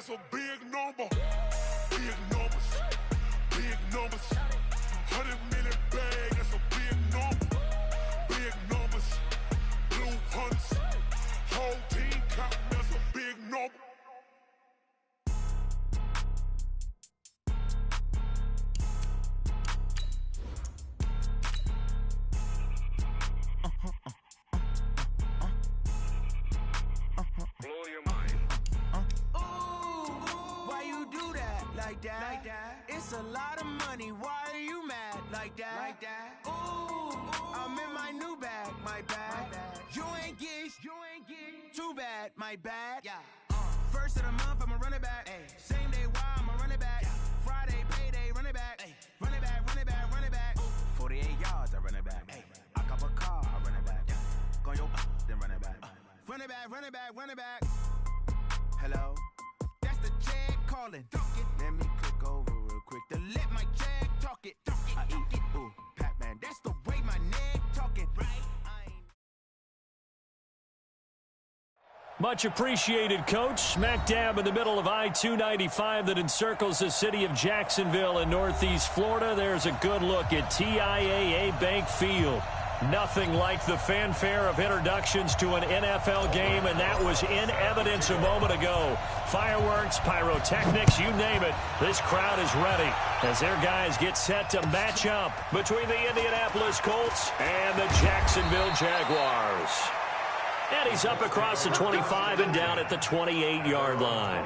that's a big number. Big numbers, big numbers. 100 million bag, that's a big number. Big numbers, blue hunts. Whole team counting, that's a big number. Blow your mind. Why you do that like that? It's a lot of money. Why are you mad like that? Ooh, I'm in my new bag, my bad. You ain't get too bad, my bad. Yeah. First of the month, I'ma run it back. Same day, why I'ma run it back. Friday, payday, run it back. Run it back, run it back, run it back. 48 yards, I run it back. I cop a car, I run it back. Go yo, then run it back. Run it back, run it back, run it back. Hello? That's the check calling. Let me click over real quick to let my check talk it. I eat it, ooh, Pac-Man. That's the way my neck talking, right? Much appreciated, Coach. Smack dab in the middle of I-295 that encircles the city of Jacksonville in Northeast Florida. There's a good look at TIAA Bank Field. Nothing like the fanfare of introductions to an NFL game, and that was in evidence a moment ago. Fireworks, pyrotechnics, you name it. This crowd is ready as their guys get set to match up between the Indianapolis Colts and the Jacksonville Jaguars. And he's up across the 25 and down at the 28-yard line.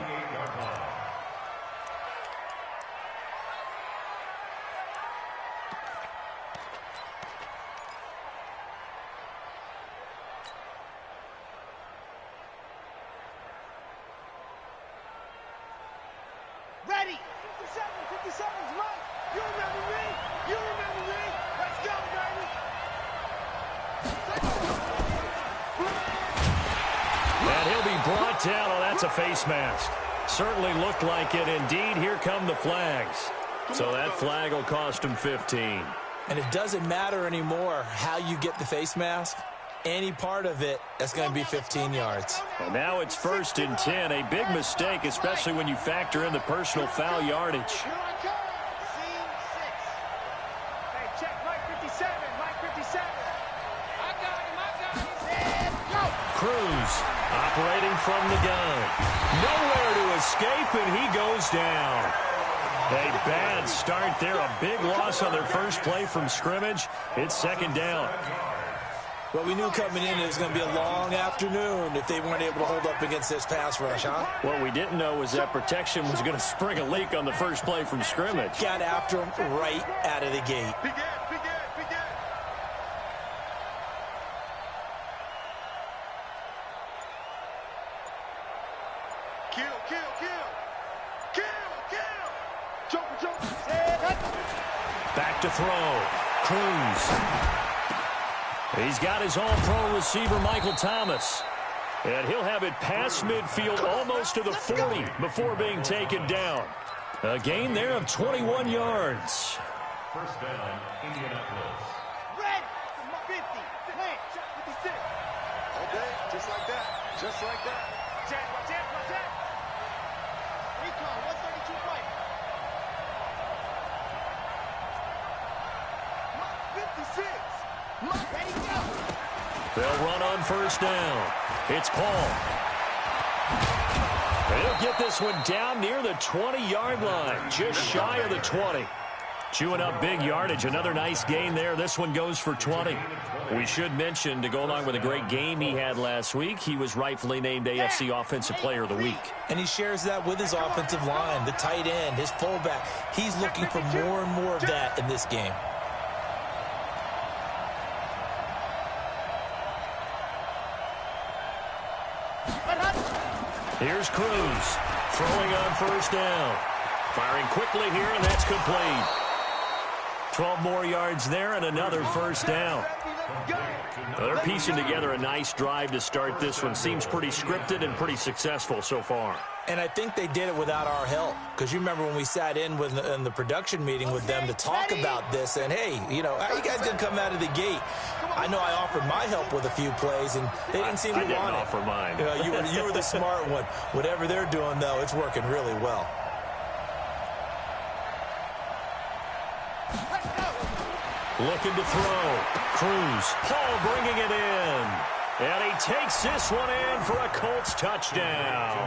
Ready! 57's right! You remember me? You remember me? Let's go, baby! And he'll be brought down. Oh, that's a face mask. Certainly looked like it. Indeed, here come the flags. So that flag will cost him 15. And it doesn't matter anymore how you get the face mask. Any part of it, that's going to be 15 yards. And now it's 1st and 10. A big mistake, especially when you factor in the personal foul yardage. Here I come! Scene 6. Hey, check right 57, right 57. I got him, and go! Cruz operating from the gun. Nowhere to escape, and he goes down. A bad start there. A big loss on their first play from scrimmage. It's 2nd down. Well, we knew coming in it was going to be a long afternoon if they weren't able to hold up against this pass rush, huh? What we didn't know was that protection was going to spring a leak on the first play from scrimmage. Got after him right out of the gate. Begin! Kill! Jump! Back to throw. Cruz. He's got his all-pro receiver, Michael Thomas. And he'll have it past midfield almost to the 40 before being taken down. A gain there of 21 yards. First down, Indianapolis. Red! 50, plant, 56. Okay, just like that. Check. Recon, 132 fight. 56. Ready, go. They'll run on 1st down. It's Paul. They'll get this one down near the 20-yard line, just shy of the 20. Chewing up big yardage. Another nice gain there. This one goes for 20. We should mention, to go along with a great game he had last week, he was rightfully named AFC Offensive Player of the Week. And he shares that with his offensive line, the tight end, his fullback. He's looking for more and more of that in this game. Here's Cruz, throwing on 1st down. Firing quickly here, and that's complete. 12 more yards there and another first down. They're piecing together a nice drive to start this one. Seems pretty scripted and pretty successful so far. And I think they did it without our help. Because you remember when we sat in the production meeting with them to talk about this. And, hey, you know, how you guys going to come out of the gate? I know I offered my help with a few plays, and they didn't seem to want it. I didn't offer mine. You know, you were the smart one. Whatever they're doing, though, it's working really well. Looking to throw. Cruz. Paul bringing it in. And he takes this one in for a Colts touchdown.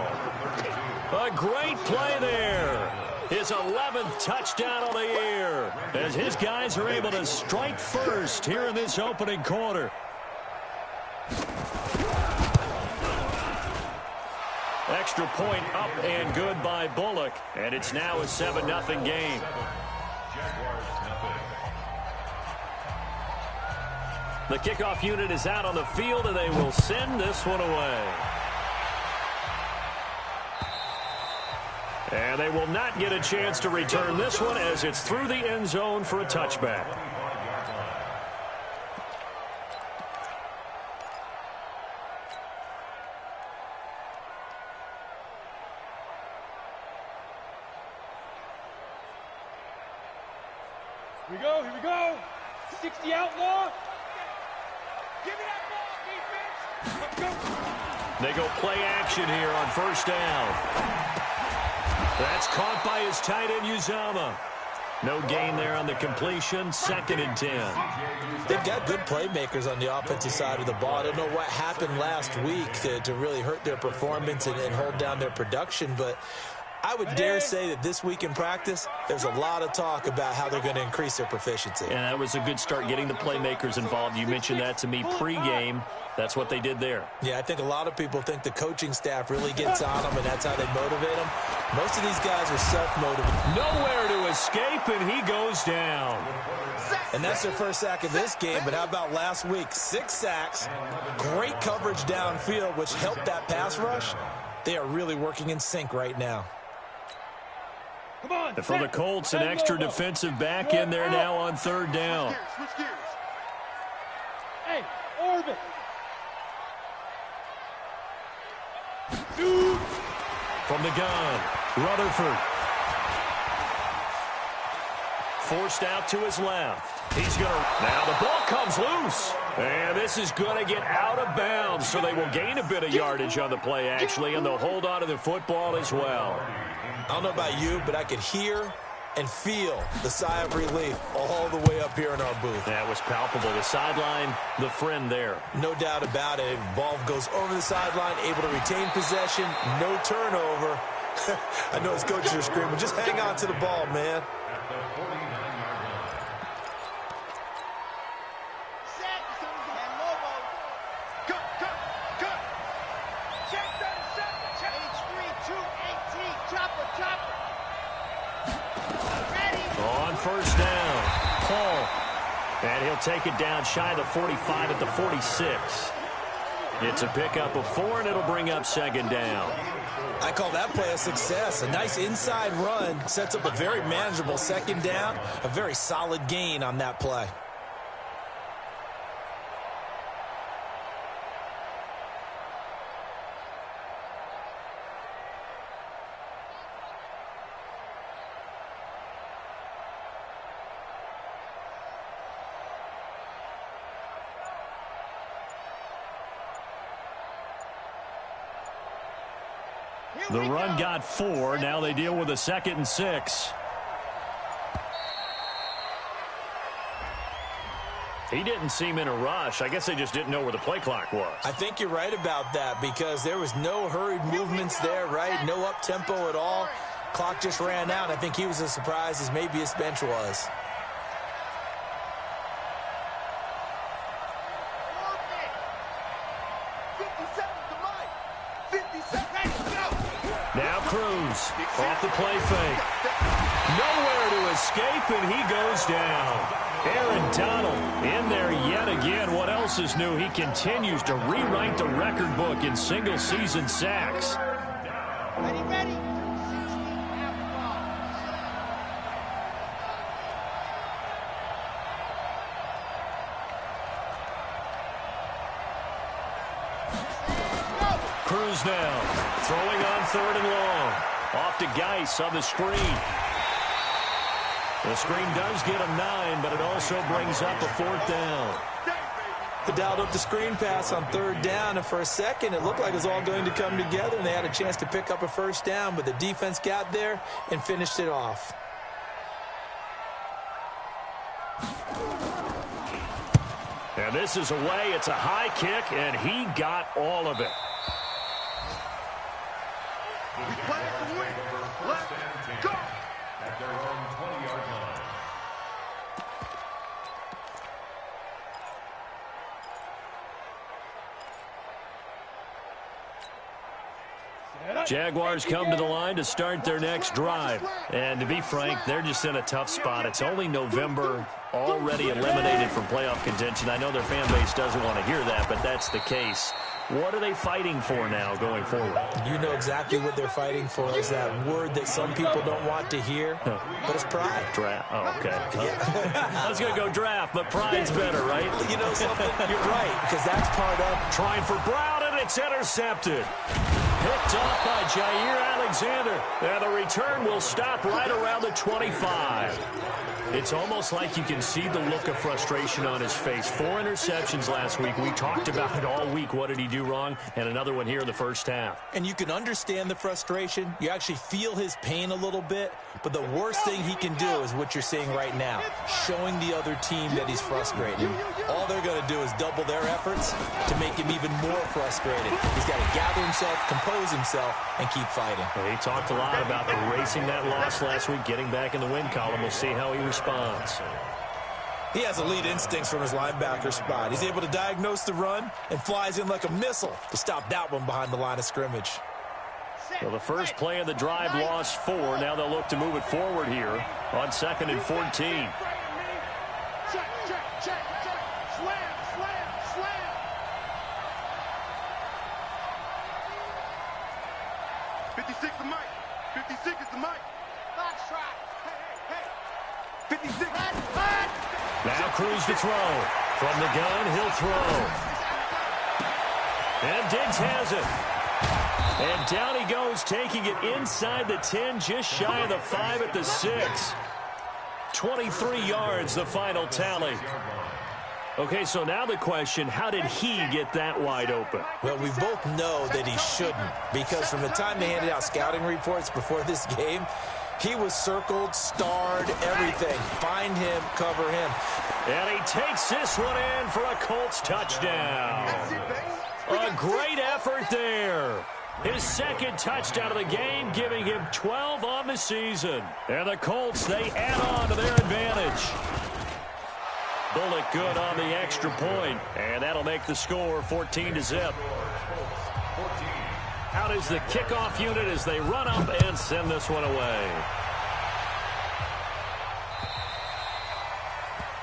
A great play there. His 11th touchdown of the year as his guys are able to strike first here in this opening quarter. Extra point up and good by Bullock. And it's now a 7-0 game. The kickoff unit is out on the field, and they will send this one away. And they will not get a chance to return this one as it's through the end zone for a touchback. Here we go, here we go. 60 outlaw. Give me that ball, defense. Let's go. They go play action here on first down. That's caught by his tight end, Uzama. No gain there on the completion. 2nd and 10. They've got good playmakers on the offensive side of the ball. I don't know what happened last week to really hurt their performance and hold down their production, but I would dare say that this week in practice, there's a lot of talk about how they're going to increase their proficiency. And that was a good start getting the playmakers involved. You mentioned that to me pregame. That's what they did there. Yeah, I think a lot of people think the coaching staff really gets on them, and that's how they motivate them. Most of these guys are self-motivated. Nowhere to escape, and he goes down. And that's their first sack of this game, but how about last week? 6 sacks, great coverage downfield, which helped that pass rush. They are really working in sync right now. And for the Colts, an extra defensive back in there now on 3rd down. Switch gears. Hey, orbit. From the gun, Rutherford. Forced out to his left. He's going to... Now the ball comes loose. And this is going to get out of bounds, so they will gain a bit of yardage on the play, actually, and they'll hold on to the football as well. I don't know about you, but I could hear and feel the sigh of relief all the way up here in our booth. That was palpable. The sideline, the friend there. No doubt about it. Ball goes over the sideline, able to retain possession, no turnover. I know his coaches are screaming, just hang on to the ball, man. On first down, Paul. And he'll take it down shy of the 45 at the 46. It's a pickup of 4, and it'll bring up 2nd down. I call that play a success. A nice inside run sets up a very manageable 2nd down. A very solid gain on that play. The run got 4. Now they deal with a 2nd and 6. He didn't seem in a rush. I guess they just didn't know where the play clock was. I think you're right about that because there was no hurried movements there, right? No up-tempo at all. Clock just ran out. I think he was as surprised as maybe his bench was. Now Cruz off the play fake. Nowhere to escape, and he goes down. Aaron Donald in there yet again. What else is new? He continues to rewrite the record book in single-season sacks. throws now. Throwing on 3rd and long. Off to Geis on the screen. The screen does get him 9, but it also brings up a 4th down. They dialed up the screen pass on 3rd down, and for a second it looked like it was all going to come together, and they had a chance to pick up a 1st down, but the defense got there and finished it off. And this is away. It's a high kick, and he got all of it. We play it to win. Let's go. At their own 20-yard line. Jaguars come to the line to start their next drive. And to be frank, they're just in a tough spot. It's only November, already eliminated from playoff contention. I know their fan base doesn't want to hear that, but that's the case. What are they fighting for now going forward? You know exactly what they're fighting for. Is that word that some people don't want to hear, but it's pride. Draft. Oh, okay. I was going to go draft, but pride's better, right? You know something? You're right, because that's part of... Trying for Brown, and it's intercepted. Picked off by Jair Alexander. And the return will stop right around the 25. It's almost like you can see the look of frustration on his face. 4 interceptions last week. We talked about it all week. What did he do wrong? And another one here in the first half. And you can understand the frustration. You actually feel his pain a little bit. But the worst thing he can do is what you're seeing right now, showing the other team that he's frustrated. All they're going to do is double their efforts to make him even more frustrated. He's got to gather himself, compose himself, and keep fighting. Well, he talked a lot about erasing that loss last week, getting back in the win column. We'll see how he responds. He has elite instincts from his linebacker spot. He's able to diagnose the run and flies in like a missile to stop that one behind the line of scrimmage. Well, the first play of the drive lost 4. Now they'll look to move it forward here on 2nd and 14. Check. Slam. 56 the mic. 56 is the mic. Box try. Hey. 56. Now Cruz to throw. From the gun, he'll throw. And Diggs has it. And down he goes, taking it inside the 10, just shy of the 5 at the 6. 23 yards, the final tally. Okay, so now the question, how did he get that wide open? Well, we both know that he shouldn't, because from the time they handed out scouting reports before this game, he was circled, starred, everything. Find him, cover him. And he takes this one in for a Colts touchdown. A great effort there. His second touchdown of the game, giving him 12 on the season. And the Colts, they add on to their advantage. Bullock good on the extra point, and that'll make the score 14-0. Out is the kickoff unit as they run up and send this one away.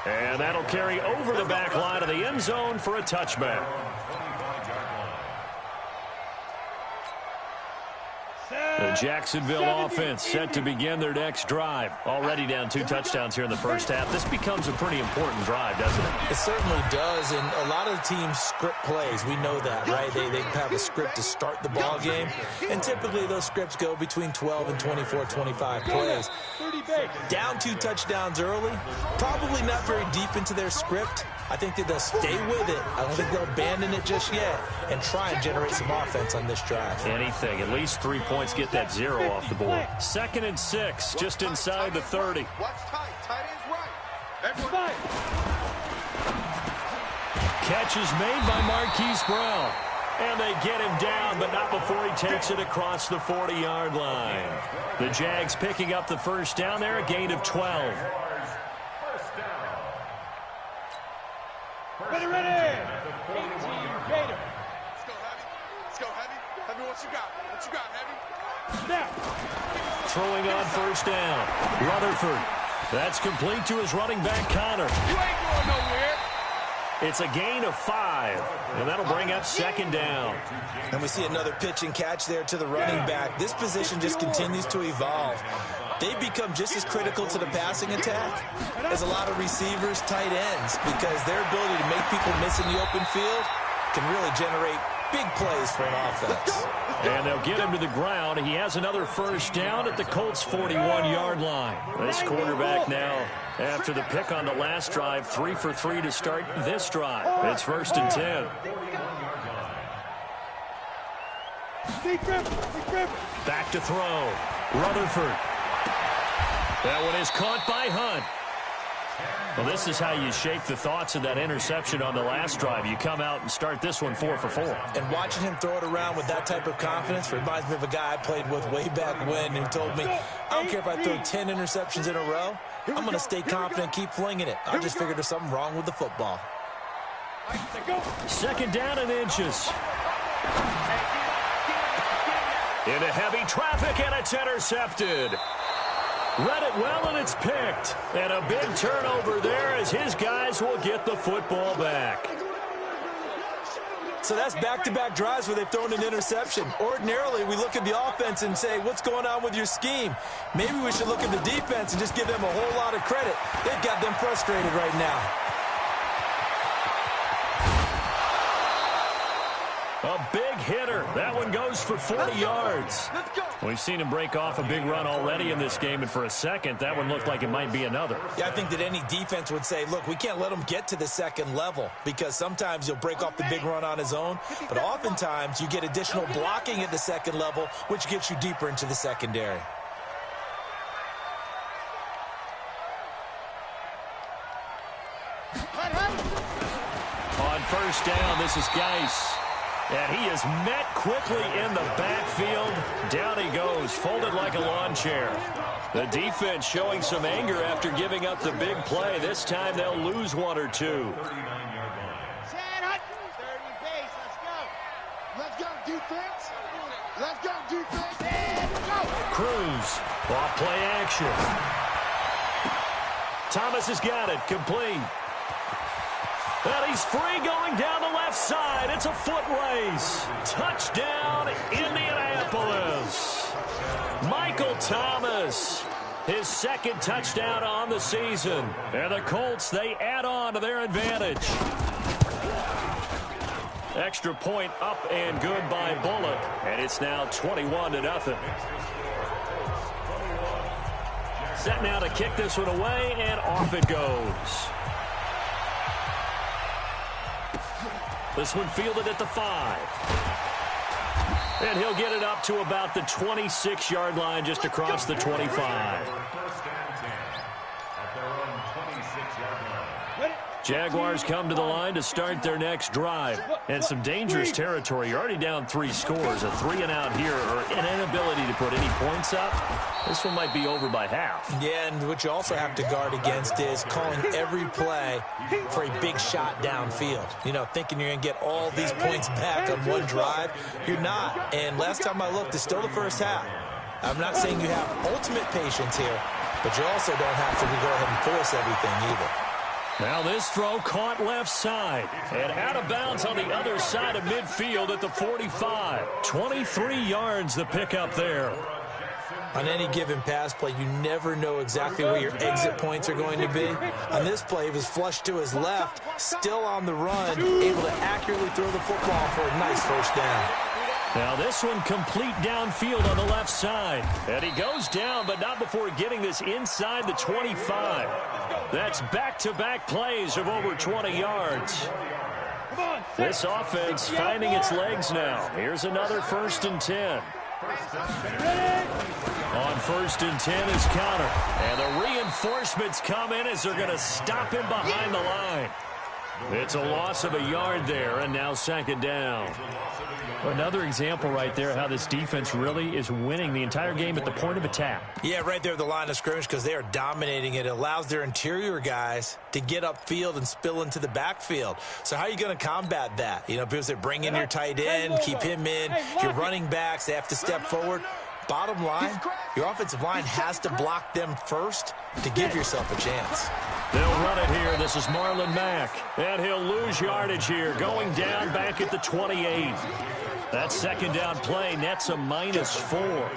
And that'll carry over the back line of the end zone for a touchback. The Jacksonville offense set to begin their next drive. Already down 2 touchdowns here in the first half. This becomes a pretty important drive, doesn't it? It certainly does, and a lot of teams script plays. We know that, right? They have a script to start the ball game, and typically those scripts go between 12 and 24, 25 plays. Down 2 touchdowns early, probably not very deep into their script. I think that they'll stay with it. I don't think they'll abandon it just yet and try and generate some offense on this drive. Anything. At least 3 points, get that 0 off the board. 2nd and 6, just inside the 30. Watch tight. Tight end's right. Everyone. Catch is made by Marquise Brown. And they get him down, but not before he takes it across the 40-yard line. The Jags picking up the first down there, a gain of 12. Ready. 18, Gator. Let's go, Heavy. Heavy, what you got, Heavy? Snap. Throwing on first down. Rutherford. That's complete to his running back, Connor. You ain't going nowhere. It's a gain of 5, and that'll bring up 2nd down. And we see another pitch and catch there to the running back. This position just continues to evolve. They become just as critical to the passing attack as a lot of receivers, tight ends, because their ability to make people miss in the open field can really generate big plays for an offense. And they'll get him to the ground. He has another first down at the Colts' 41-yard line. This quarterback now, after the pick on the last drive, 3 for 3 to start this drive. It's 1st and 10. Back to throw. Rutherford. That one is caught by Hunt. Well, this is how you shake the thoughts of that interception on the last drive. You come out and start this one 4 for 4. And watching him throw it around with that type of confidence reminds me of a guy I played with way back when who told me, I don't care if I throw 10 interceptions in a row, I'm going to stay confident, keep flinging it. I just figured there's something wrong with the football. 2nd down and inches. Into heavy traffic, and it's intercepted. Read it well, and it's picked. And a big turnover there as his guys will get the football back. So that's back-to-back drives where they've thrown an interception. Ordinarily, we look at the offense and say, what's going on with your scheme? Maybe we should look at the defense and just give them a whole lot of credit. They've got them frustrated right now. A big hitter. That one goes for 40 yards. We've seen him break off a big run already in this game, and for a second, that one looked like it might be another. Yeah, I think that any defense would say, look, we can't let him get to the second level because sometimes he'll break off the big run on his own, but oftentimes you get additional blocking at the second level, which gets you deeper into the secondary. On 1st down, this is Geis. And he is met quickly in the backfield. Down he goes, folded like a lawn chair. The defense showing some anger after giving up the big play. This time they'll lose 1 or 2. Cruz, off play action. Thomas has got it, complete. And he's free going down the left side. It's a foot race. Touchdown, Indianapolis. Michael Thomas, his 2nd touchdown on the season. And the Colts, they add on to their advantage. Extra point up and good by Bullock. And it's now 21-0. Set now to kick this one away, and off it goes. This one fielded at the 5. And he'll get it up to about the 26-yard line just across the 25. Jaguars come to the line to start their next drive. And some dangerous territory. You're already down 3 scores. A 3-and-out here, or an inability to put any points up. This one might be over by half. Yeah, and what you also have to guard against is calling every play for a big shot downfield. You know, thinking you're going to get all these points back on one drive. You're not. And last time I looked, it's still the first half. I'm not saying you have ultimate patience here, but you also don't have to go ahead and force everything either. Now this throw caught left side and out of bounds on the other side of midfield at the 45. 23 yards the pickup there. On any given pass play, you never know exactly where your exit points are going to be. On this play, he was flushed to his left, still on the run, able to accurately throw the football for a nice first down. Now this one complete downfield on the left side. And he goes down, but not before getting this inside the 25. That's back-to-back plays of over 20 yards. This offense finding its legs now. Here's another 1st and 10. On 1st and 10 is Connor. And the reinforcements come in as they're going to stop him behind the line. It's a loss of a yard there, and now 2nd down. Another example right there how this defense really is winning the entire game at the point of attack. Yeah, right there at the line of scrimmage because they are dominating it. It allows their interior guys to get upfield and spill into the backfield. So how are you going to combat that? You know, because they bring in your tight end, keep him in. Your running backs, they have to step forward. Bottom line, your offensive line has to block them first to give yourself a chance. They'll run it here. This is Marlon Mack. And he'll lose yardage here, going down back at the 28. That 2nd down play nets a -4.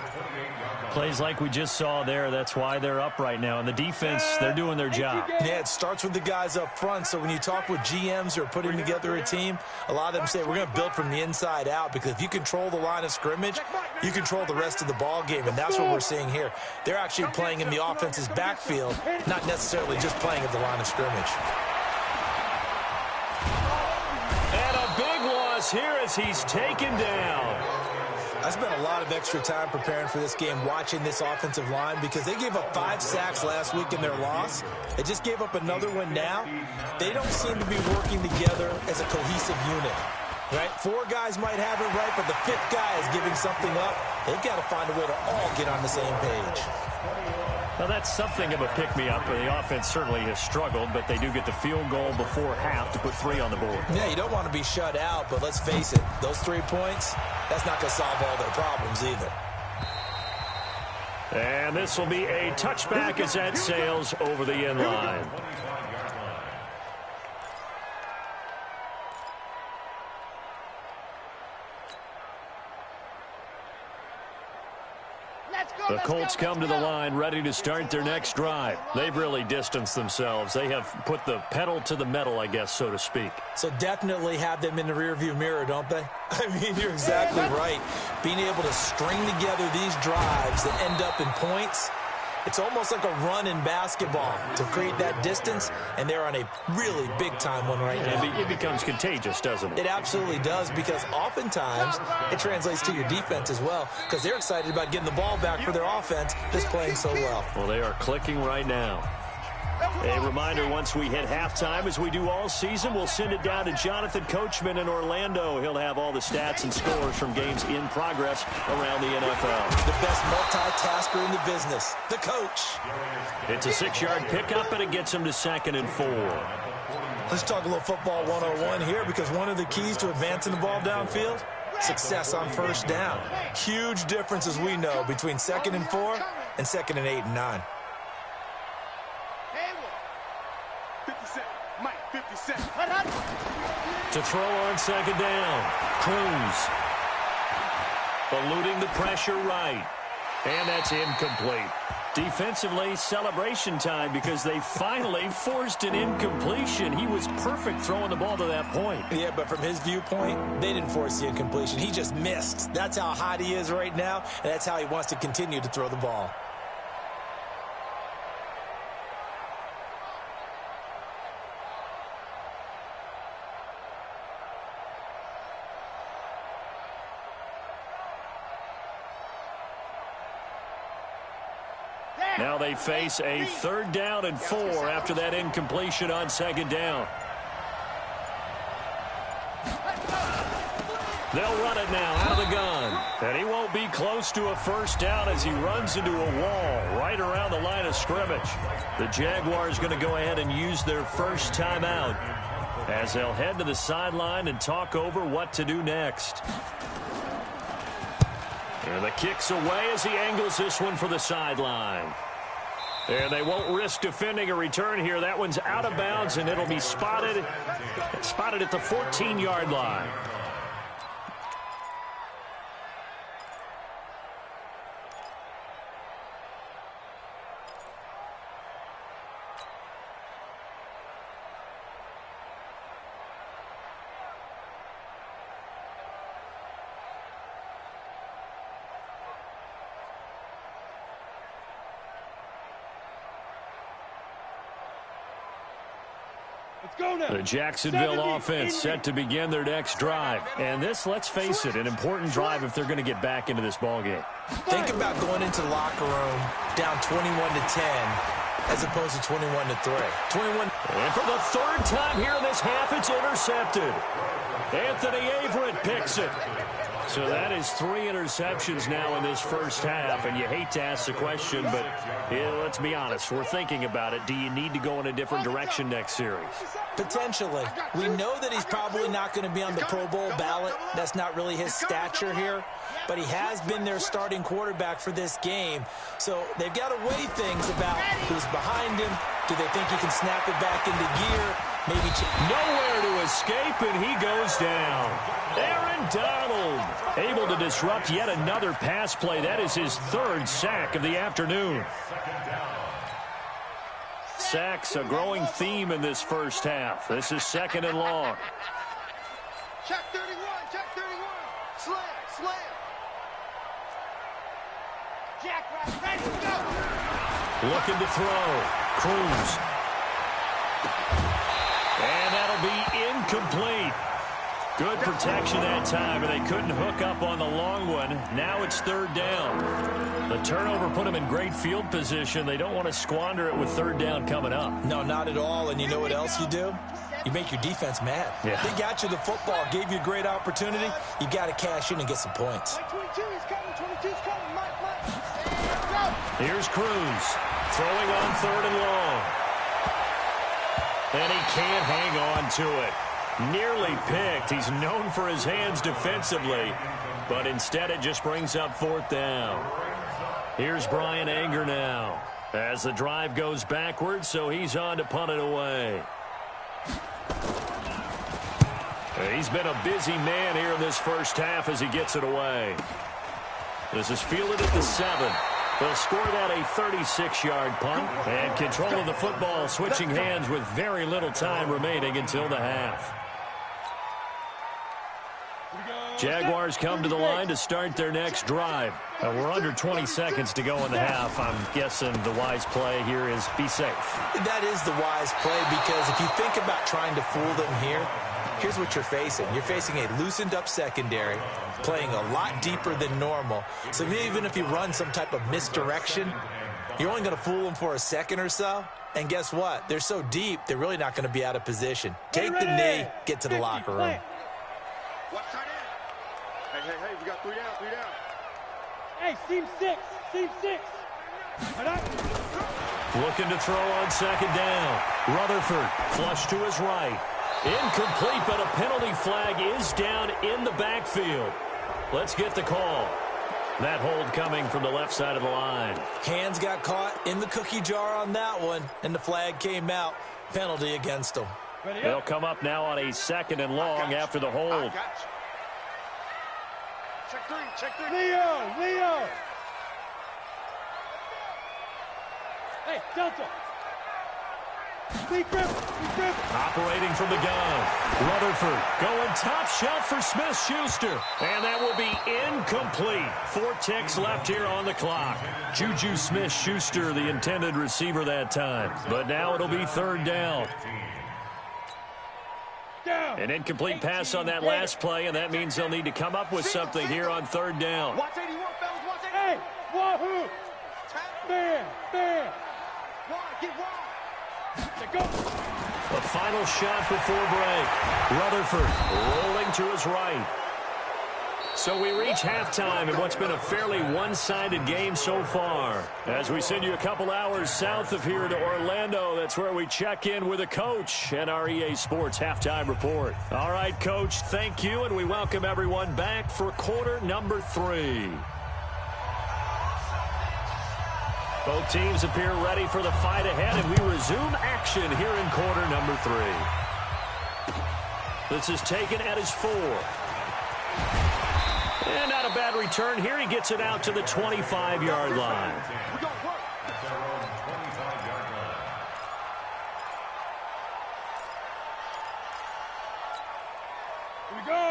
Plays like we just saw there, that's why they're up right now. And the defense, they're doing their job. Yeah, it starts with the guys up front. So when you talk with GMs who are putting together a team, a lot of them say we're going to build from the inside out, because if you control the line of scrimmage, you control the rest of the ball game, and that's what we're seeing here. They're actually playing in the offense's backfield, not necessarily just playing at the line of scrimmage. And a big loss here as he's taken down. I spent a lot of extra time preparing for this game, watching this offensive line, because they gave up 5 sacks last week in their loss. They just gave up another one now. They don't seem to be working together as a cohesive unit, right? 4 guys might have it right, but the 5th guy is giving something up. They've got to find a way to all get on the same page. Well, that's something of a pick-me-up. The offense certainly has struggled, but they do get the field goal before half to put 3 on the board. Yeah, you don't want to be shut out, but let's face it, those 3 points, that's not going to solve all their problems either. And this will be a touchback as that sails over the end line. The Colts come to the line ready to start their next drive. They've really distanced themselves. They have put the pedal to the metal, I guess, so to speak. So definitely have them in the rearview mirror, don't they? I mean, you're exactly right. Being able to string together these drives that end up in points, it's almost like a run in basketball to create that distance, and they're on a really big-time one right now. It becomes contagious, doesn't it? It absolutely does, because oftentimes it translates to your defense as well, because they're excited about getting the ball back for their offense that's playing so well. Well, they are clicking right now. A reminder, once we hit halftime, as we do all season, we'll send it down to Jonathan Coachman in Orlando. He'll have all the stats and scores from games in progress around the NFL. The best multitasker in the business, the coach. It's a 6-yard pickup, and it gets him to 2nd and 4. Let's talk a little football 101 here, because one of the keys to advancing the ball downfield, success on first down. Huge difference, as we know, between 2nd and 4 and 2nd and 8 and 9. To throw on 2nd down. Cruz. Eluding the pressure right. And that's incomplete. Defensively, celebration time, because they finally forced an incompletion. He was perfect throwing the ball to that point. Yeah, but from his viewpoint, they didn't force the incompletion. He just missed. That's how hot he is right now, and that's how he wants to continue to throw the ball. Now they face a 3rd down and 4 after that incompletion on 2nd down. They'll run it now out of the gun. And he won't be close to a 1st down as he runs into a wall right around the line of scrimmage. The Jaguars going to go ahead and use their first timeout as they'll head to the sideline and talk over what to do next. And the kick's away as he angles this one for the sideline. And they won't risk defending a return here. That one's out of bounds, and it'll be spotted at the 14-yard line. The Jacksonville offense set to begin their next drive. And this, let's face it, an important drive if they're going to get back into this ballgame. Think about going into the locker room down 21-10 as opposed to 21-3. 21. And for the 3rd time here in this half, it's intercepted. Anthony Averett picks it. So that is 3 interceptions now in this first half, and you hate to ask the question, but let's be honest, we're thinking about it. Do you need to go in a different direction next series? Potentially. We know that he's probably not going to be on the Pro Bowl ballot. That's not really his stature here, but he has been their starting quarterback for this game. So they've got to weigh things about who's behind him, Do they think he can snap it back into gear? Maybe nowhere to escape, and he goes down. Aaron Donald able to disrupt yet another pass play. That is his third sack of the afternoon. Sacks, a growing theme in this first half. This is 2nd and long. Check 31, check 31. Slam, slam. Jack right, ready to go. Looking to throw. Cruz. And that'll be incomplete. Good protection that time, and they couldn't hook up on the long one. Now it's 3rd down. The turnover put them in great field position. They don't want to squander it with 3rd down coming up. No, not at all. And you know what else you do? You make your defense mad. Yeah. They got you the football, gave you a great opportunity. You got to cash in and get some points. 22 is coming, 22 is coming. Mike. Here's Cruz throwing on 3rd and long. And he can't hang on to it. Nearly picked. He's known for his hands defensively, but instead it just brings up 4th down. Here's Brian Anger now as the drive goes backwards, so he's on to punt it away. He's been a busy man here in this first half as he gets it away. This is fielded at the 7. They'll score that a 36-yard punt, and control of the football switching hands with very little time remaining until the half. Jaguars come to the line to start their next drive. We're under 20 seconds to go in the half. I'm guessing the wise play here is be safe. That is the wise play, because if you think about trying to fool them here, here's what you're facing. You're facing a loosened-up secondary, playing a lot deeper than normal. So even if you run some type of misdirection, you're only going to fool them for a second or so. And guess what? They're so deep, they're really not going to be out of position. Take the knee, get to the locker room. Watch tight end. Hey, we got 3 down, 3 down. Hey, seam 6, seam 6. Looking to throw on 2nd down. Rutherford flush to his right. Incomplete, but a penalty flag is down in the backfield. Let's get the call. That hold coming from the left side of the line. Hands got caught in the cookie jar on that one, and the flag came out. Penalty against them. They'll come up now on a 2nd and long after the hold. Check 3. Leo. Hey, Delta. Big grip. Operating from the gun. Rutherford going top shelf for Smith-Schuster. And that will be incomplete. 4 ticks left here on the clock. Juju Smith-Schuster, the intended receiver that time. But now it'll be 3rd down. An incomplete pass on that last play, and that means they'll need to come up with something here on 3rd down. Watch 81, fellas, watch 81. Hey, wahoo. Man. Get wide. Go. The final shot before break. Rutherford rolling to his right. So we reach halftime in what's been a fairly one-sided game so far. As we send you a couple hours south of here to Orlando, that's where we check in with a coach and our EA Sports Halftime Report. All right, Coach, thank you, and we welcome everyone back for quarter number 3. Both teams appear ready for the fight ahead, and we resume action here in quarter number 3. This is taken at his 4. And not a bad return here. He gets it out to the 25-yard line.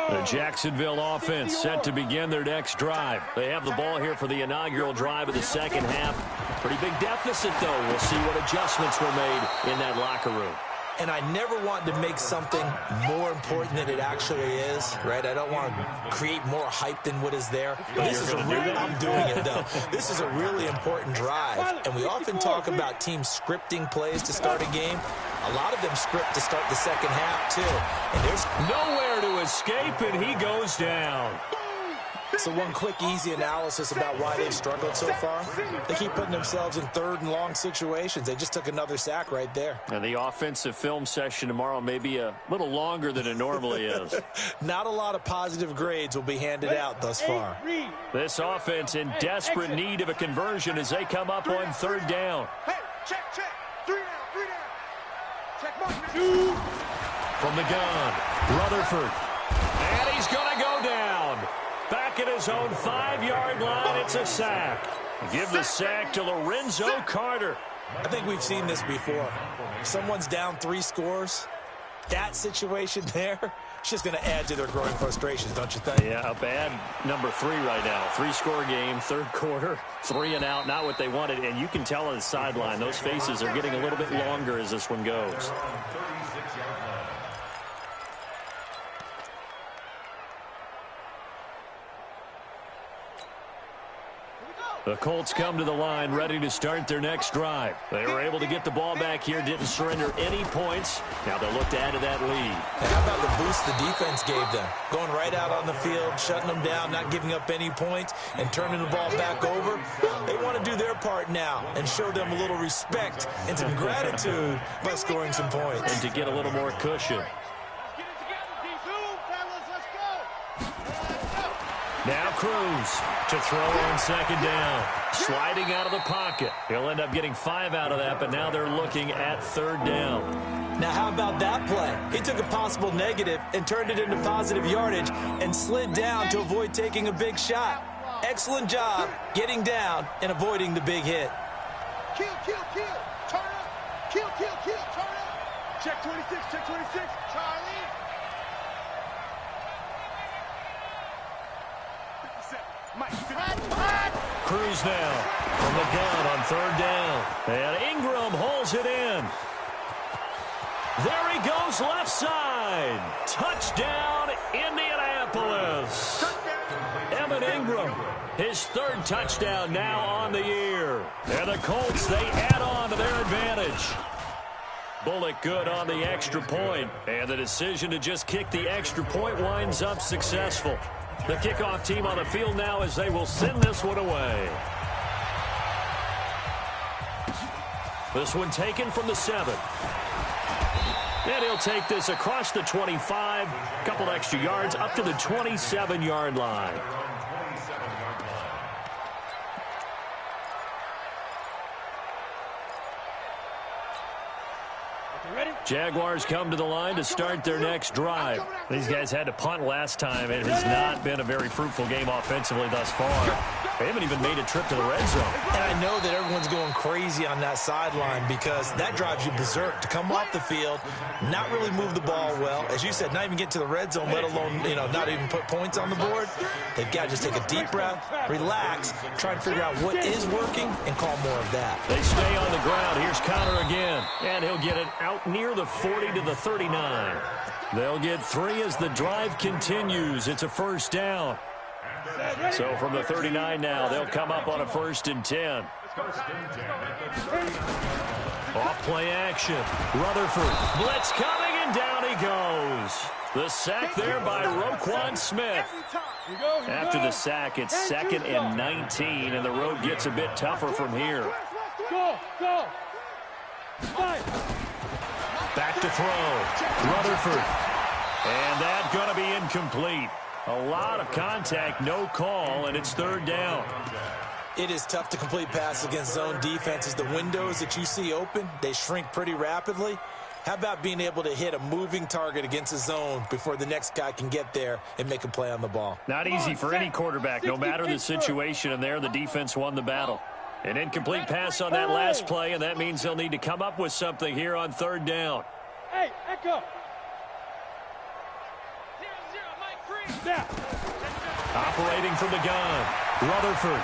The Jacksonville offense set to begin their next drive. They have the ball here for the inaugural drive of the second half. Pretty big deficit, though. We'll see what adjustments were made in that locker room. And I never want to make something more important than it actually is, right? I don't want to create more hype than what is there. But this is I'm doing it, though. This is a really important drive. And we often talk about teams scripting plays to start a game. A lot of them script to start the second half, too. And there's nowhere to escape, and he goes down. So one quick, easy analysis about why they've struggled so far. They keep putting themselves in 3rd and long situations. They just took another sack right there. And the offensive film session tomorrow may be a little longer than it normally is. Not a lot of positive grades will be handed out thus far. This offense in desperate need of a conversion as they come up on 3rd down. Hey, check. 3 down. From the gun, Rutherford. And he's going to go down. Back at his own 5-yard line, it's a sack. Give the sack to Lorenzo Carter. I think we've seen this before. If someone's down 3 scores, that situation there, it's just going to add to their growing frustrations, don't you think? Yeah, a bad number 3 right now. 3-score game, third quarter, 3 and out, not what they wanted. And you can tell on the sideline, those faces are getting a little bit longer as this one goes. The Colts come to the line ready to start their next drive. They were able to get the ball back here, didn't surrender any points. Now they'll look to add to that lead. And how about the boost the defense gave them? Going right out on the field, shutting them down, not giving up any points, and turning the ball back over. They want to do their part now and show them a little respect and some gratitude by scoring some points. And to get a little more cushion. Now Cruz to throw on second down. Sliding out of the pocket. He'll end up getting 5 out of that, but now they're looking at third down. Now how about that play? He took a possible negative and turned it into positive yardage and slid down to avoid taking a big shot. Excellent job getting down and avoiding the big hit. Kill, kill, kill. Turn up. Kill, kill, kill. Turn up. Check 26, check 26. Charlie. Cruz now from the gun on third down. And Ingram holds it in. There he goes left side. Touchdown, Indianapolis. Evan Ingram, his 3rd touchdown now on the year. And the Colts, they add on to their advantage. Bullock good on the extra point. And the decision to just kick the extra point winds up successful. The kickoff team on the field now as they will send this one away. This one taken from the 7. And he'll take this across the 25. A couple extra yards up to the 27-yard line. Jaguars come to the line to start their next drive. These guys had to punt last time. It has not been a very fruitful game offensively thus far. They haven't even made a trip to the red zone. And I know that everyone's going crazy on that sideline because that drives you berserk to come off the field, not really move the ball well. As you said, not even get to the red zone, let alone, not even put points on the board. They've got to just take a deep breath, relax, try to figure out what is working, and call more of that. They stay on the ground. Here's Connor again. And he'll get it out near the 40 to the 39. They'll get 3 as the drive continues. It's a first down. So from the 39 now, they'll come up on a 1st and 10. Off play action. Rutherford. Blitz coming, and down he goes. The sack there by Roquan Smith. After the sack, it's 2nd and 19, and the road gets a bit tougher from here. Go, go. Back to throw. Rutherford. And that's going to be incomplete. A lot of contact, no call, and it's 3rd down. It is tough to complete passes against zone defenses. The windows that you see open, they shrink pretty rapidly. How about being able to hit a moving target against a zone before the next guy can get there and make a play on the ball? Not easy for any quarterback, no matter the situation, and there the defense won the battle. An incomplete pass on that last play, and that means they'll need to come up with something here on 3rd down. Hey, Echo. Yeah. Operating from the gun, Rutherford.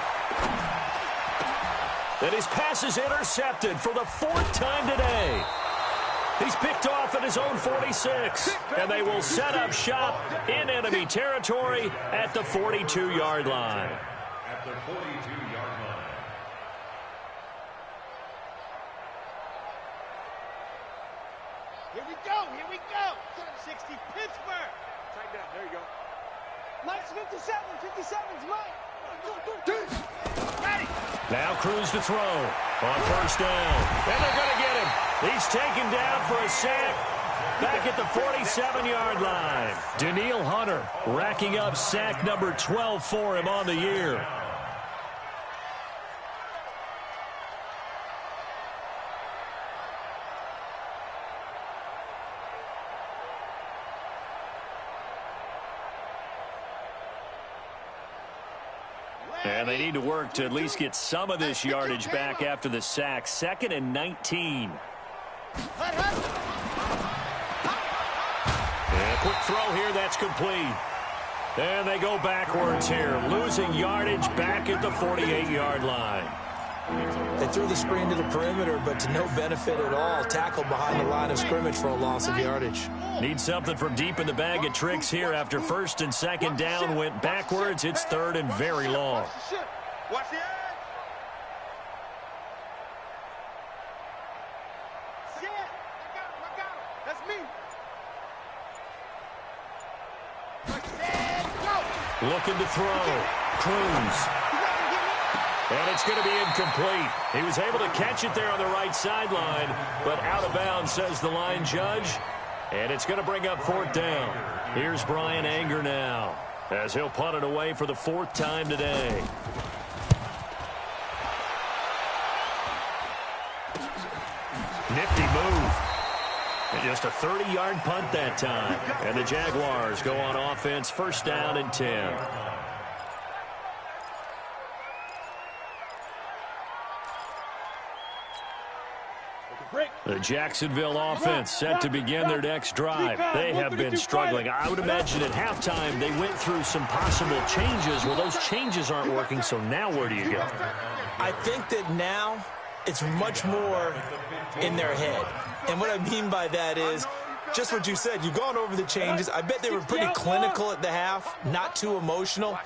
And his pass is intercepted for the 4th time today. He's picked off at his own 46, and they will set up shop in enemy territory at the 42-yard line. At the 42-yard line. Here we go, here we go. 60, Pittsburgh. Tight down, there you go. Mike's 57, 57's Mike. Ready. Now Cruz to throw on 1st down. And they're going to get him. He's taken down for a sack back at the 47-yard line. Daniil Hunter racking up sack number 12 for him on the year. And they need to work to at least get some of this yardage back after the sack. 2nd and 19. And a quick throw here, that's complete. And they go backwards here, losing yardage back at the 48-yard line. They threw the screen to the perimeter, but to no benefit at all. Tackled behind the line of scrimmage for a loss of yardage. Need something from deep in the bag of tricks here after 1st and 2nd down went backwards. It's 3rd and very long. Watch the edge. Shit. I got him. That's me. Looking to throw. Cruz. And it's going to be incomplete. He was able to catch it there on the right sideline, but out of bounds, says the line judge. And it's going to bring up 4th down. Here's Brian Anger now, as he'll punt it away for the 4th time today. Nifty move. And just a 30-yard punt that time. And the Jaguars go on offense, 1st down and 10. The Jacksonville offense set to begin their next drive. They have been struggling. I would imagine at halftime they went through some possible changes. Well, those changes aren't working, so now where do you go? I think that now it's much more in their head. And what I mean by that is just what you said. You've gone over the changes. I bet they were pretty clinical at the half, not too emotional.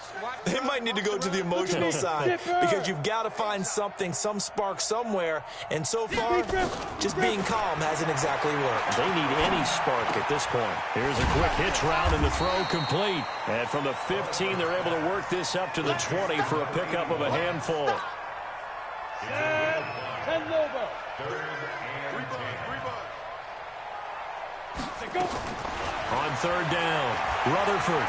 They might need to go to the emotional side because you've got to find something, some spark somewhere. And so far, just being calm hasn't exactly worked. They need any spark at this point. Here's a quick hitch route and the throw complete. And from the 15, they're able to work this up to the 20 for a pickup of a handful. 10 over. On 3rd down, Rutherford.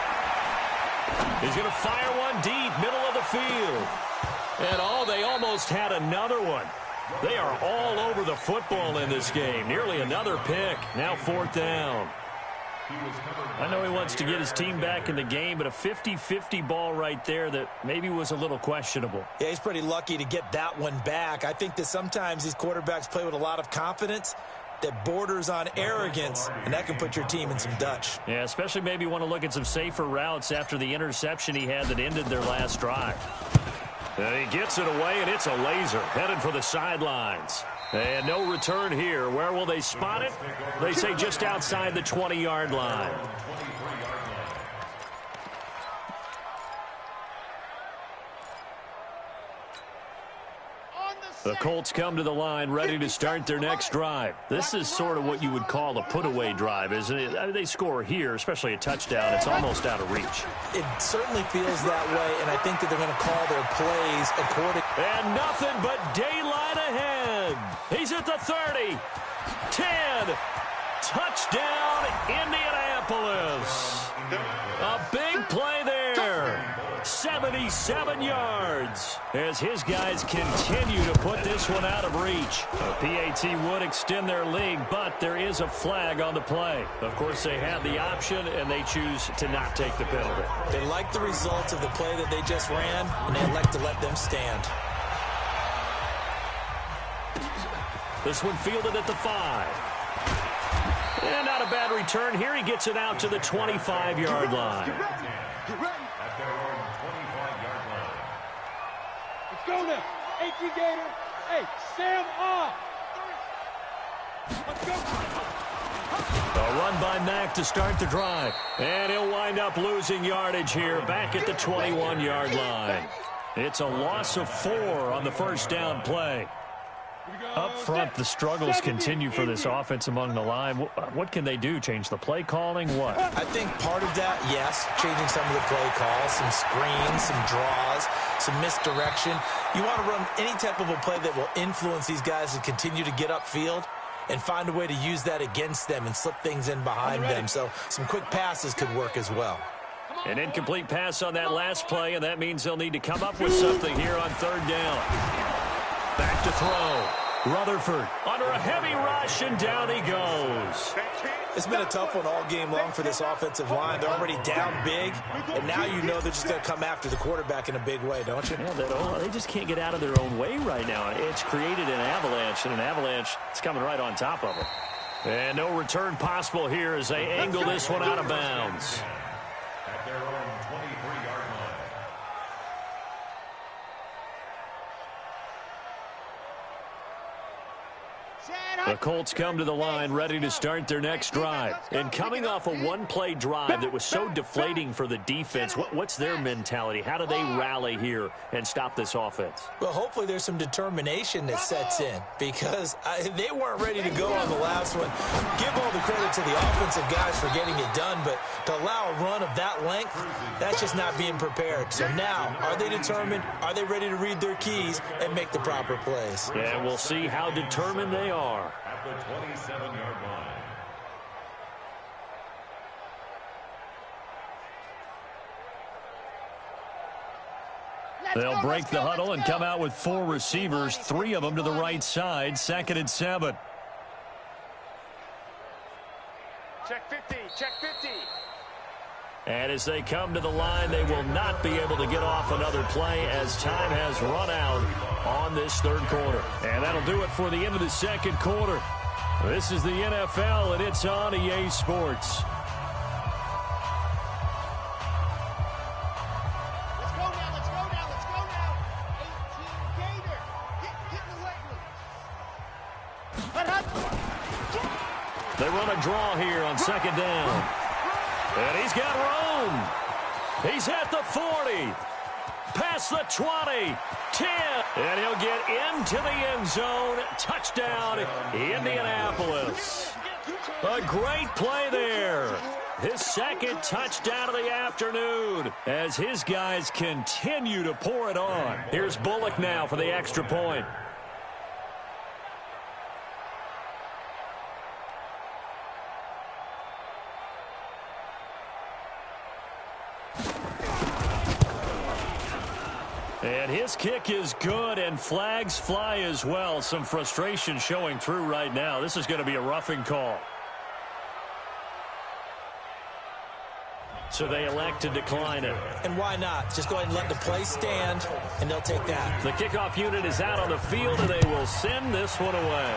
He's going to fire one deep, middle of the field. And they almost had another one. They are all over the football in this game. Nearly another pick. Now 4th down. I know he wants to get his team back in the game, but a 50-50 ball right there that maybe was a little questionable. Yeah, he's pretty lucky to get that one back. I think that sometimes these quarterbacks play with a lot of confidence that borders on arrogance, and that can put your team in some Dutch. Yeah, especially maybe want to look at some safer routes after the interception he had that ended their last drive. And he gets it away, and it's a laser headed for the sidelines. And no return here. Where will they spot it? They say just outside the 20-yard line. The Colts come to the line ready to start their next drive. This is sort of what you would call a put-away drive, isn't it? I mean, they score here, especially a touchdown. It's almost out of reach. It certainly feels that way, and I think that they're going to call their plays according. And nothing but daylight ahead. He's at the 30. 10. Touchdown, Indianapolis. A big play there. 77 yards as his guys continue to put this one out of reach. A PAT would extend their lead, but there is a flag on the play. Of course, they had the option, and they choose to not take the penalty. They like the results of the play that they just ran, and they elect to let them stand. This one fielded at the 5. And not a bad return here. He gets it out to the 25-yard line. Go now. 18 Gator. Hey, Sam off. Let's go. A run by Mack to start the drive. And he'll wind up losing yardage here back at the 21-yard line. It's a loss of 4 on the first down play. Up front, the struggles continue for this offense among the line. What can they do? Change the play calling? What? I think part of that, yes, changing some of the play calls, some screens, some draws, some misdirection. You want to run any type of a play that will influence these guys to continue to get upfield and find a way to use that against them and slip things in behind them. So some quick passes could work as well. An incomplete pass on that last play, and that means they'll need to come up with something here on 3rd down. Back to throw. Rutherford under a heavy rush, and down he goes. It's been a tough one all game long for this offensive line. They're already down big, and now you know they're just going to come after the quarterback in a big way, don't you? Yeah, they just can't get out of their own way right now. It's created an avalanche, and an avalanche is coming right on top of them. And no return possible here as they angle this one out of bounds. At their own 23-yard line. The Colts come to the line ready to start their next drive. And coming off a one-play drive that was so deflating for the defense, what's their mentality? How do they rally here and stop this offense? Well, hopefully there's some determination that sets in because they weren't ready to go on the last one. Give all the credit to the offensive guys for getting it done, but to allow a run of that length, that's just not being prepared. So now, are they determined? Are they ready to read their keys and make the proper plays? And we'll see how determined they are. At the 27-yard line. They'll break the huddle and come out with 4 receivers, 3 of them to the right side, 2nd and 7. Check 50, check 50. And as they come to the line, they will not be able to get off another play as time has run out on this third quarter. And that'll do it for the end of the second quarter. This is the NFL, and it's on EA Sports. Let's go now, let's go now, let's go now. 18 Gator. Get in the leg. They run a draw here on 2nd down. And he's got room. He's at the 40. Past the 20. 10. And he'll get into the end zone. Touchdown, Indianapolis. A great play there. His 2nd touchdown of the afternoon as his guys continue to pour it on. Here's Bullock now for the extra point. And his kick is good, and flags fly as well. Some frustration showing through right now. This is going to be a roughing call. So they elect to decline it. And why not? Just go ahead and let the play stand, and they'll take that. The kickoff unit is out on the field, and they will send this one away.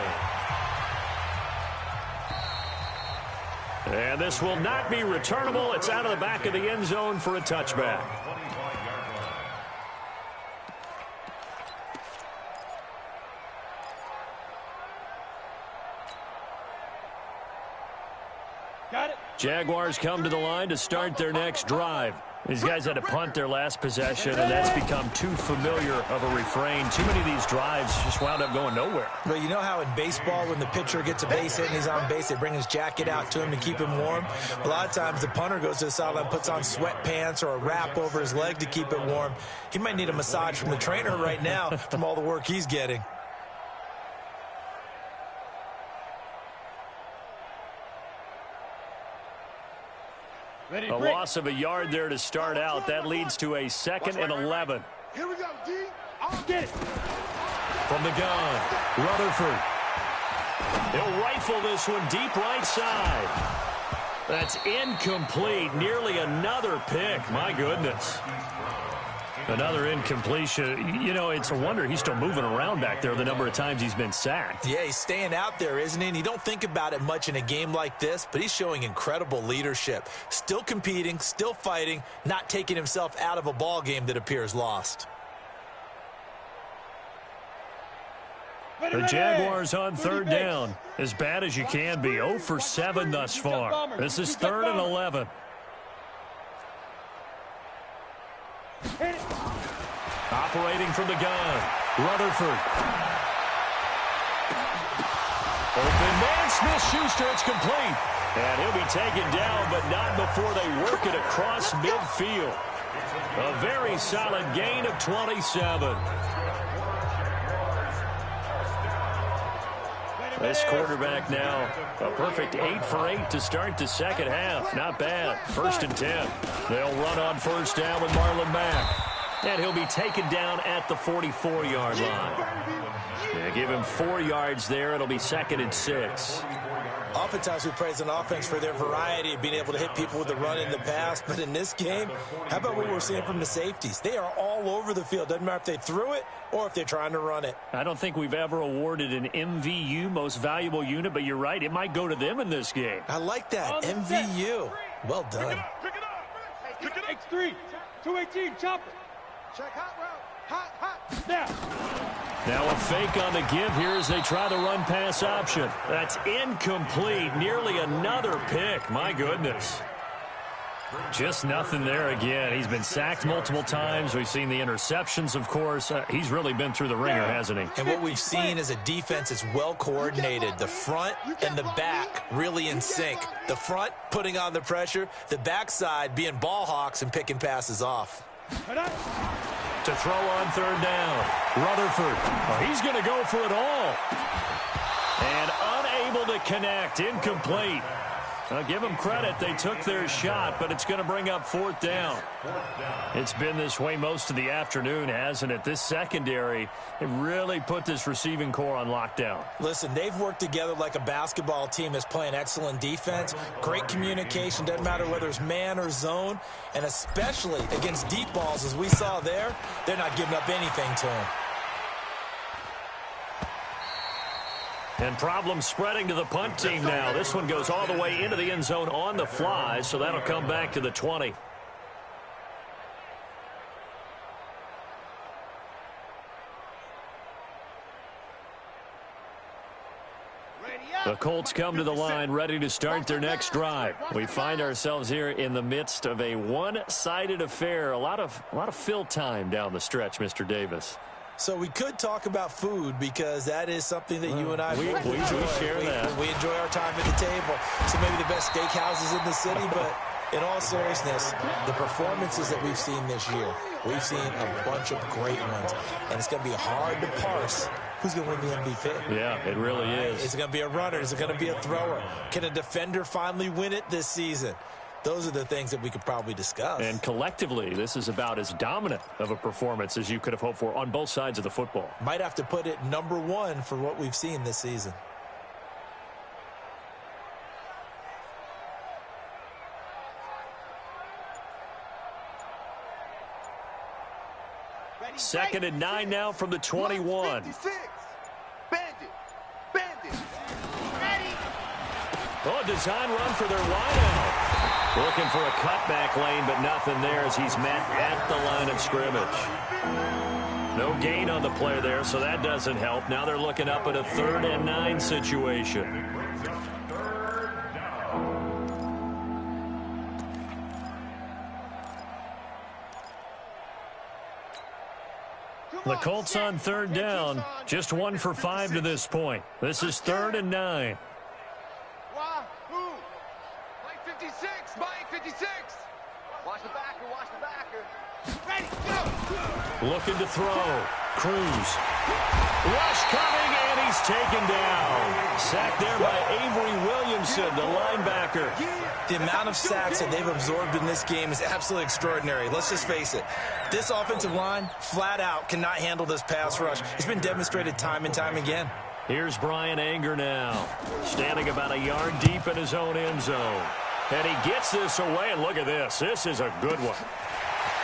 And this will not be returnable. It's out of the back of the end zone for a touchback. Got it. Jaguars come to the line to start their next drive. These guys had to punt their last possession, and that's become too familiar of a refrain. Too many of these drives just wound up going nowhere. Well, you know how in baseball when the pitcher gets a base hit and he's on base, they bring his jacket out to him to keep him warm? A lot of times the punter goes to the sideline, puts on sweatpants or a wrap over his leg to keep it warm. He might need a massage from the trainer right now from all the work he's getting. Ready, A break. loss of a yard there to start out. That leads to a 2nd and 11. Here we go, D. I'll get it. From the gun, Rutherford. He'll rifle this one deep right side. That's incomplete. Nearly another pick. My goodness. Another incompletion. You know, it's a wonder he's still moving around back there the number of times he's been sacked. Yeah, he's staying out there, isn't he? And you don't think about it much in a game like this, but he's showing incredible leadership. Still competing, still fighting, not taking himself out of a ball game that appears lost. The Jaguars on 3rd down. As bad as you can be. 0 for 7 thus far. This is 3rd and 11. Operating from the gun, Rutherford. Open man, Smith-Schuster, it's complete. And he'll be taken down, but not before they work it across midfield. A very solid gain of 27. This quarterback now, a perfect 8 for 8 to start the second half. Not bad. 1st and 10. They'll run on 1st down with Marlon Mack. And he'll be taken down at the 44-yard line. Yeah, give him 4 yards there. It'll be 2nd and 6. Oftentimes we praise an offense for their variety of being able to hit people with the run in the pass. But in this game, how about what we're seeing from the safeties? They are all over the field. Doesn't matter if they threw it or if they're trying to run it. I don't think we've ever awarded an MVU, most valuable unit, but you're right. It might go to them in this game. I like that. MVU. Well done. X3, 218, chopper. Check hot route. Hot. Now a fake on the give here as they try the run-pass option. That's incomplete. Nearly another pick. My goodness. Just nothing there again. He's been sacked multiple times. We've seen the interceptions, of course. He's really been through the ringer, hasn't he? And what we've seen is a defense that's well coordinated. The front and the back really in sync. The front putting on the pressure. The backside being ball hawks and picking passes off. To throw on 3rd down. Rutherford. Oh, he's going to go for it all. And unable to connect. Incomplete. I'll give them credit. They took their shot, but it's going to bring up 4th down. It's been this way most of the afternoon, hasn't it? This secondary, they really put this receiving core on lockdown. Listen, they've worked together like a basketball team that's playing excellent defense. Great communication. Doesn't matter whether it's man or zone. And especially against deep balls, as we saw there, they're not giving up anything to them. And problems spreading to the punt team now. This one goes all the way into the end zone on the fly, so that'll come back to the 20. The Colts come to the line ready to start their next drive. We find ourselves here in the midst of a one-sided affair. A lot of fill time down the stretch, Mr. Davis. So we could talk about food because that is something that you and I we share that. We enjoy our time at the table. So maybe the best steakhouses in the city, but in all seriousness, the performances that we've seen this year, we've seen a bunch of great ones. And it's going to be hard to parse who's going to win the MVP. Yeah, it really is. Is it going to be a runner? Is it going to be a thrower? Can a defender finally win it this season? Those are the things that we could probably discuss. And collectively, this is about as dominant of a performance as you could have hoped for on both sides of the football. Might have to put it #1 for what we've seen this season. Second and 9 now from the 21. Bandit. Ready. Oh, design run for their wideout. Looking for a cutback lane, but nothing there as he's met at the line of scrimmage. No gain on the play there, so that doesn't help. Now they're looking up at a 3rd and 9 situation. The Colts on 3rd down, just 1 for 5 to this point. This is 3rd and 9. Wahoo! Mike 56, Mike 56. Watch the backer. Ready, go! Looking to throw. Cruz. Rush coming, and he's taken down. Sacked there by Avery Williamson, the linebacker. The amount of sacks that they've absorbed in this game is absolutely extraordinary. Let's just face it. This offensive line, flat out, cannot handle this pass rush. It's been demonstrated time and time again. Here's Brian Anger now, standing about a yard deep in his own end zone. And he gets this away, and look at this. This is a good one.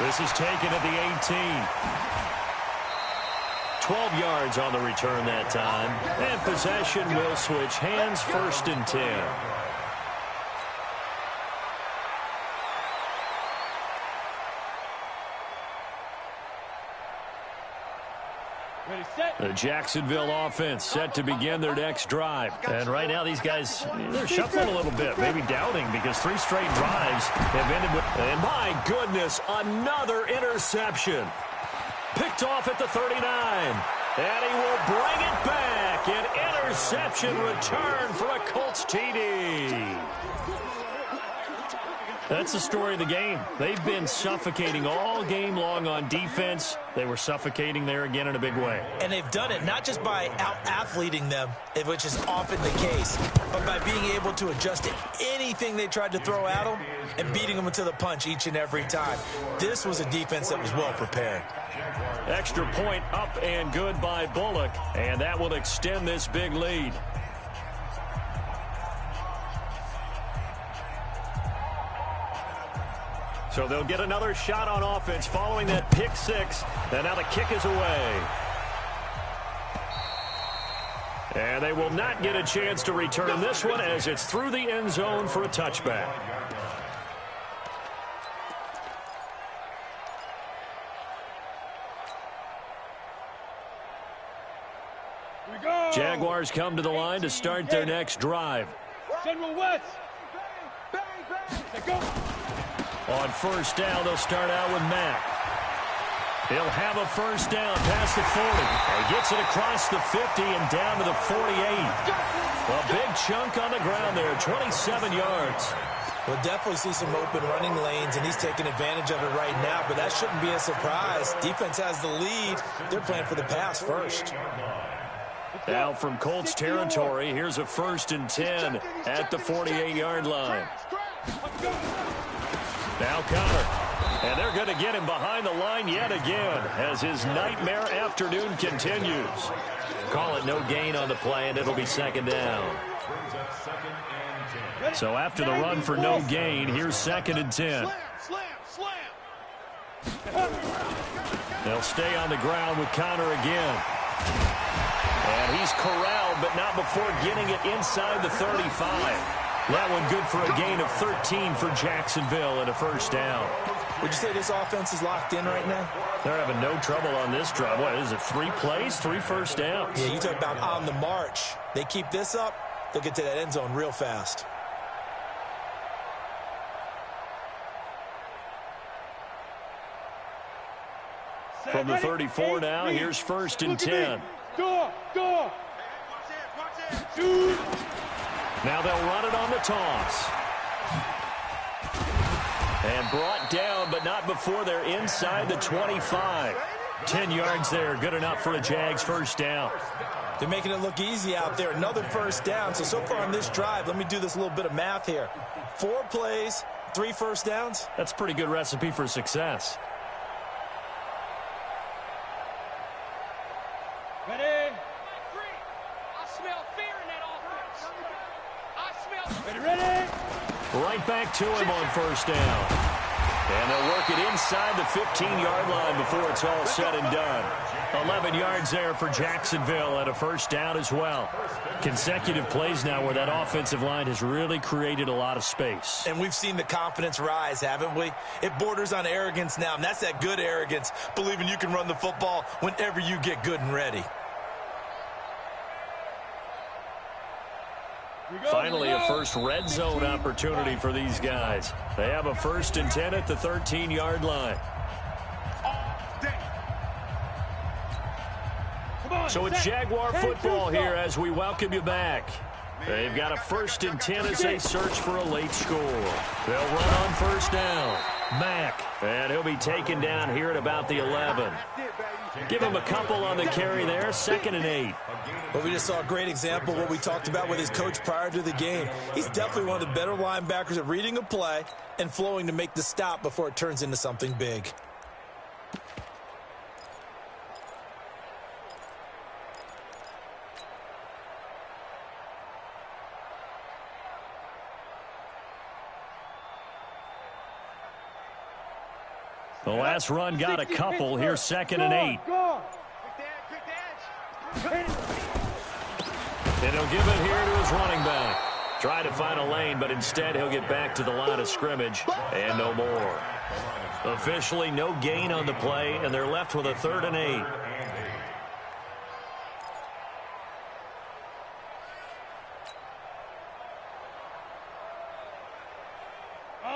This is taken at the 18. 12 yards on the return that time. And possession will switch hands, 1st and 10. The Jacksonville offense set to begin their next drive. And right now these guys, they're shuffling a little bit, maybe doubting because 3 straight drives have ended with... And my goodness, another interception. Picked off at the 39. And he will bring it back. An interception return for a Colts TD. That's the story of the game. They've been suffocating all game long on defense. They were suffocating there again in a big way. And they've done it not just by out-athleting them, which is often the case, but by being able to adjust to anything they tried to throw at them and beating them to the punch each and every time. This was a defense that was well prepared. Extra point up and good by Bullock, and that will extend this big lead. So they'll get another shot on offense following that pick six. And now the kick is away. And they will not get a chance to return this one as it's through the end zone for a touchback. Jaguars come to the line to start their next drive. General West. Go. On first down, they'll start out with Mack. He'll have a first down past the 40. He gets it across the 50 and down to the 48. A big chunk on the ground there, 27 yards. We'll definitely see some open running lanes, and he's taking advantage of it right now, but that shouldn't be a surprise. Defense has the lead. They're playing for the pass first. Now from Colts territory, here's a 1st and 10 at the 48-yard line. Now Connor. And they're going to get him behind the line yet again as his nightmare afternoon continues. Call it no gain on the play, and it'll be 2nd down. So after the run for no gain, here's 2nd and 10. They'll stay on the ground with Connor again. And he's corralled, but not before getting it inside the 35. That one good for a gain of 13 for Jacksonville and a 1st down. Would you say this offense is locked in right now? They're having no trouble on this drive. What is it, 3 plays, 3 first downs? Yeah, you talk about on the march. They keep this up, they'll get to that end zone real fast. From the 34 now, here's 1st and 10. Go. Now they'll run it on the toss. And brought down, but not before they're inside the 25. 10 yards there, good enough for a Jags 1st down. They're making it look easy out there. Another 1st down. So far on this drive, let me do this little bit of math here. 4 plays, 3 first downs. That's a pretty good recipe for success. Ready? I smell fear in that offense. I smell. Ready? Right back to him on 1st down. And they'll work it inside the 15-yard line before it's all said and done. 11 yards there for Jacksonville and a 1st down as well. Consecutive plays now where that offensive line has really created a lot of space. And we've seen the confidence rise, haven't we? It borders on arrogance now, and that's that good arrogance, believing you can run the football whenever you get good and ready. Finally, a first red zone opportunity for these guys. They have a 1st and 10 at the 13-yard line. So it's Jaguar football here as we welcome you back. They've got a 1st and 10 as they search for a late score. They'll run on 1st down. Mack, and he'll be taken down here at about the 11. Give him a couple on the carry there, 2nd and 8. Well, we just saw a great example of what we talked about with his coach prior to the game. He's definitely one of the better linebackers at reading a play and flowing to make the stop before it turns into something big. The last run got a couple. Here's 2nd and 8. And he'll give it here to his running back. Try to find a lane, but instead he'll get back to the line of scrimmage and no more. Officially no gain on the play, and they're left with a 3rd and 8.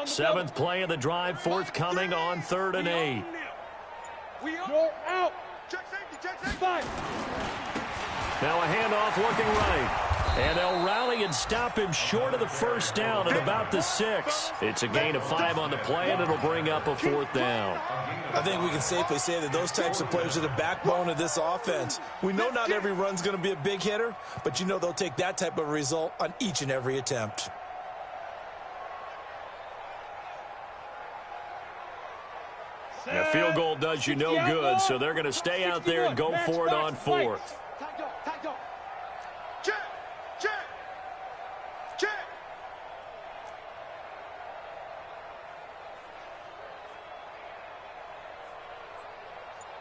Seventh play of the drive, forthcoming on 3rd and 8. You're out. Check safety. Now a handoff looking right. And they'll rally and stop him short of the first down at about the 6. It's a gain of 5 on the play, and it'll bring up a 4th down. I think we can safely say that those types of players are the backbone of this offense. We know not every run's going to be a big hitter, but you know they'll take that type of result on each and every attempt. A field goal does you no good, so they're going to stay out there and go for it on 4th. Check! Check! Check!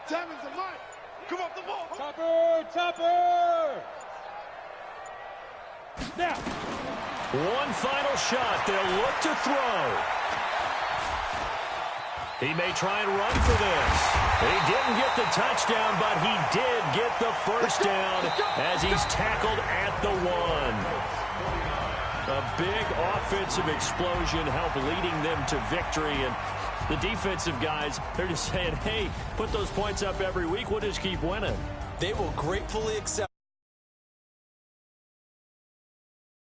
Diamonds and light! Come off the ball! Topper! Topper! Now! One final shot. They'll look to throw. He may try and run for this. He didn't get the touchdown, but he did get the first down as he's tackled at the 1. A big offensive explosion helped leading them to victory. And the defensive guys, they're just saying, hey, put those points up every week. We'll just keep winning. They will gratefully accept